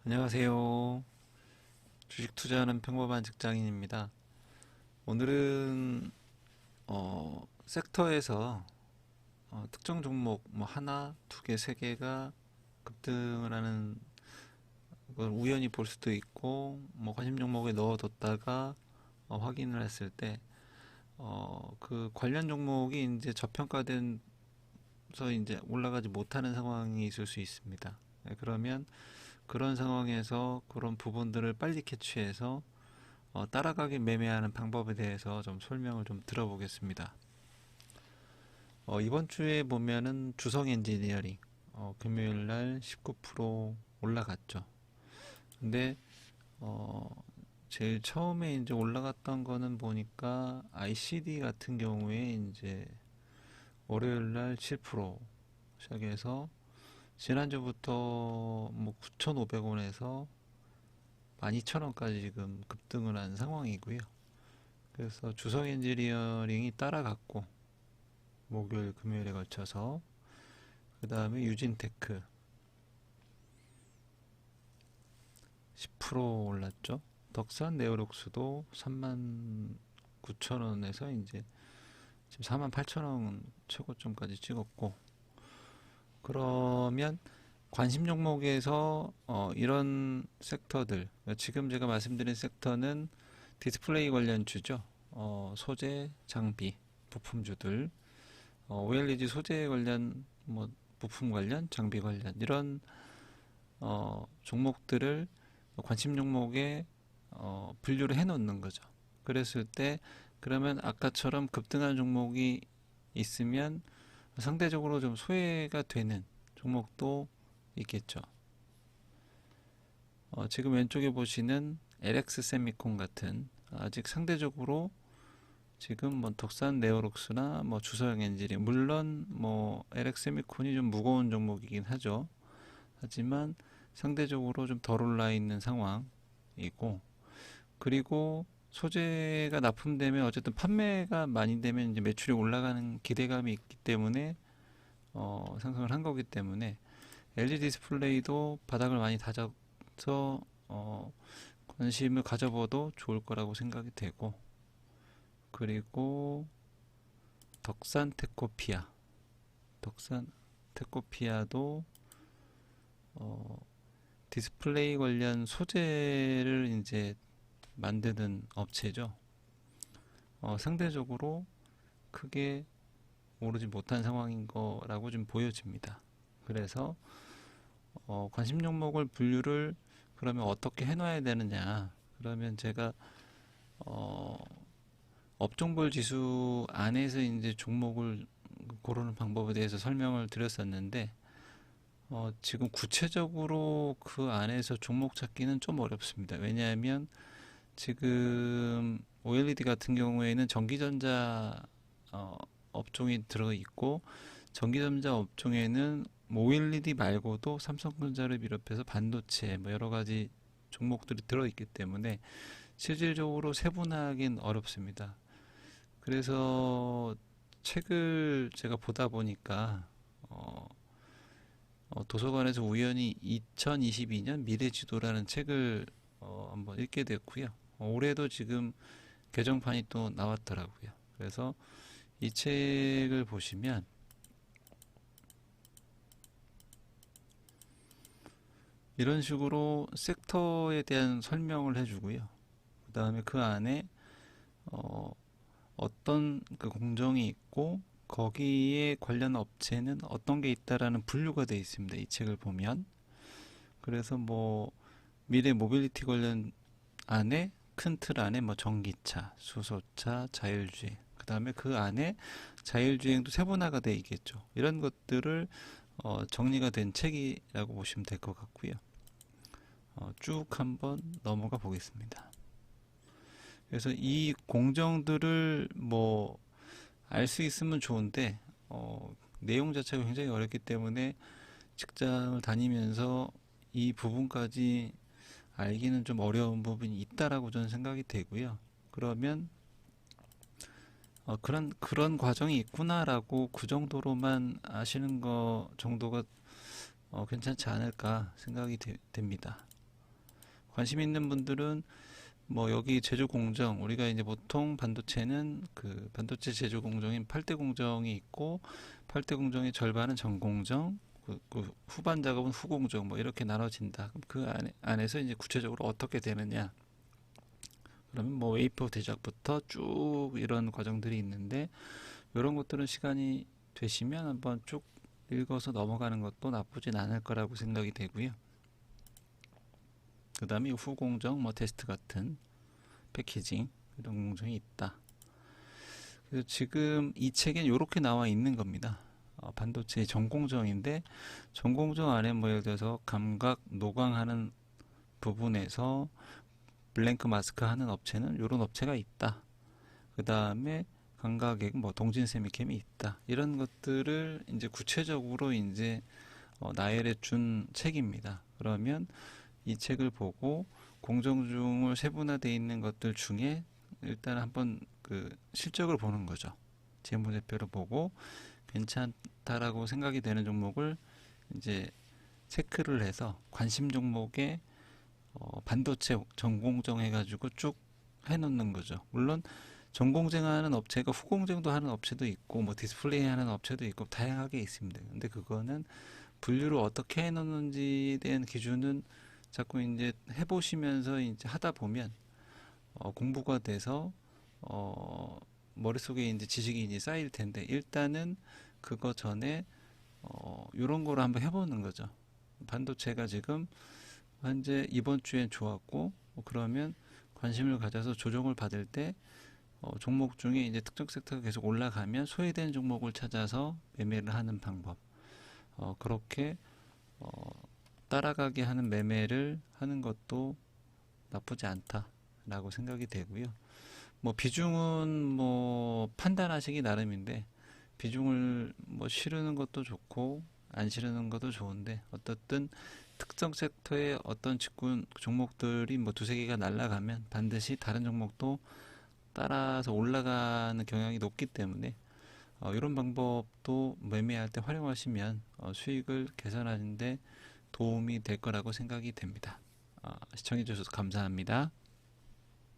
안녕하세요. 주식 투자하는 평범한 직장인입니다. 오늘은 섹터에서 특정 종목 뭐 하나, 두 개, 세 개가 급등을 하는 걸 우연히 볼 수도 있고 뭐 관심 종목에 넣어뒀다가 확인을 했을 때 그 관련 종목이 이제 저평가돼서 이제 올라가지 못하는 상황이 있을 수 있습니다. 네, 그러면 그런 상황에서 그런 부분들을 빨리 캐치해서 따라가기 매매하는 방법에 대해서 좀 설명을 좀 들어보겠습니다. 이번 주에 보면은 주성 엔지니어링 금요일 날 19% 올라갔죠. 근데 어, 제일 처음에 이제 올라갔던 거는 보니까 ICD 같은 경우에 이제 월요일 날 7% 시작해서 지난주부터 뭐 9,500원에서 12,000원까지 지금 급등을 한 상황이고요. 그래서 주성 엔지니어링이 따라갔고 목요일 금요일에 걸쳐서 그 다음에 유진테크 10% 올랐죠. 덕산 네오록스도 39,000원에서 이제 지금 48,000원 최고점까지 찍었고, 그러면 관심 종목에서 이런 섹터들, 지금 제가 말씀드린 섹터는 디스플레이 관련주죠. 소재, 장비, 부품주들, OLED 소재 관련, 뭐 부품 관련, 장비 관련 이런 종목들을 관심 종목에 분류를 해 놓는 거죠. 그랬을 때 그러면 아까처럼 급등한 종목이 있으면 상대적으로 좀 소외가 되는 종목도 있겠죠. 지금 왼쪽에 보시는 LX 세미콘 같은 아직 상대적으로 지금 뭐 덕산 네오록스나 뭐 주성 엔지니 물론 뭐 LX 세미콘이 좀 무거운 종목이긴 하죠. 하지만 상대적으로 좀 덜 올라 있는 상황이고, 그리고 소재가 납품되면 어쨌든 판매가 많이 되면 이제 매출이 올라가는 기대감이 있기 때문에 상승을 한 거기 때문에 LG 디스플레이도 바닥을 많이 다져서 관심을 가져봐도 좋을 거라고 생각이 되고, 그리고 덕산 테코피아, 덕산 테코피아도 어, 디스플레이 관련 소재를 이제 만드는 업체죠. 상대적으로 크게 오르지 못한 상황인 거라고 좀 보여집니다. 그래서 관심 종목을 분류를 그러면 어떻게 해놔야 되느냐? 그러면 제가 어, 업종별 지수 안에서 이제 종목을 고르는 방법에 대해서 설명을 드렸었는데 지금 구체적으로 그 안에서 종목 찾기는 좀 어렵습니다. 왜냐하면 지금 OLED 같은 경우에는 전기전자 업종이 들어 있고, 전기전자 업종에는 뭐 OLED 말고도 삼성전자를 비롯해서 반도체 뭐 여러 가지 종목들이 들어 있기 때문에 실질적으로 세분화하기는 어렵습니다. 그래서 책을 제가 보다 보니까 어, 도서관에서 우연히 2022년 미래지도라는 책을 한번 읽게 됐고요. 올해도 지금 개정판이 또 나왔더라고요. 그래서 이 책을 보시면 이런 식으로 섹터에 대한 설명을 해주고요. 그 다음에 그 안에 어, 어떤 그 공정이 있고 거기에 관련 업체는 어떤 게 있다라는 분류가 되어 있습니다. 이 책을 보면. 그래서 뭐 미래 모빌리티 관련 안에 큰 틀 안에 뭐 전기차, 수소차, 자율주행, 그 다음에 그 안에 자율주행도 세분화가 되어 있겠죠. 이런 것들을 정리가 된 책이라고 보시면 될 것 같고요. 쭉 한번 넘어가 보겠습니다. 그래서 이 공정들을 뭐 알 수 있으면 좋은데 내용 자체가 굉장히 어렵기 때문에 직장을 다니면서 이 부분까지 알기는 좀 어려운 부분이 있다라고 저는 생각이 되고요. 그러면 그런 과정이 있구나라고 그 정도로만 아시는 거 정도가 괜찮지 않을까 생각이 됩니다. 관심 있는 분들은 뭐 여기 제조 공정, 우리가 이제 보통 반도체는 그 반도체 제조 공정인 8대 공정이 있고 8대 공정의 절반은 전 공정, 그 후반 작업은 후 공정 뭐 이렇게 나눠진다. 그럼 그 안에서 이제 구체적으로 어떻게 되느냐? 그러면 뭐 웨이퍼 제작부터 쭉 이런 과정들이 있는데 이런 것들은 시간이 되시면 한번 쭉 읽어서 넘어가는 것도 나쁘진 않을 거라고 생각이 되고요. 그 다음에 후공정, 뭐 테스트 같은 패키징 이런 공정이 있다. 그래서 지금 이 책엔 이렇게 나와 있는 겁니다. 반도체 전공정인데 전공정 안에 뭐 예를 들어서 감각 노광하는 부분에서 블랭크 마스크 하는 업체는 이런 업체가 있다. 그 다음에 감각에 뭐 동진 세미캠이 있다. 이런 것들을 이제 구체적으로 이제 나열해 준 책입니다. 그러면 이 책을 보고 공정중을 세분화되어 있는 것들 중에 일단 한번 그 실적을 보는 거죠. 재무제표를 보고 괜찮다라고 생각이 되는 종목을 이제 체크를 해서 관심 종목에 반도체 전공정 해가지고 쭉 해놓는 거죠. 물론 전공정하는 업체가 후공정도 하는 업체도 있고 뭐 디스플레이 하는 업체도 있고 다양하게 있습니다. 근데 그거는 분류를 어떻게 해놓는지에 대한 기준은 자꾸 이제 해보시면서 이제 하다 보면 공부가 돼서 머릿속에 이제 지식이 이제 쌓일 텐데 일단은 그거 전에 이런 거를 한번 해보는 거죠. 반도체가 지금 현재 이번 주엔 좋았고 그러면 관심을 가져서 조정을 받을 때 종목 중에 이제 특정 섹터가 계속 올라가면 소외된 종목을 찾아서 매매를 하는 방법. 그렇게 따라가게 하는 매매를 하는 것도 나쁘지 않다라고 생각이 되고요. 뭐 비중은 뭐 판단하시기 나름인데 비중을 뭐 실으는 것도 좋고 안 실으는 것도 좋은데 어떻든 특정 섹터의 어떤 직군 종목들이 뭐 두세 개가 날아가면 반드시 다른 종목도 따라서 올라가는 경향이 높기 때문에 이런 방법도 매매할 때 활용하시면 수익을 개선하는데 도움이 될 거라고 생각이 됩니다. 시청해 주셔서 감사합니다.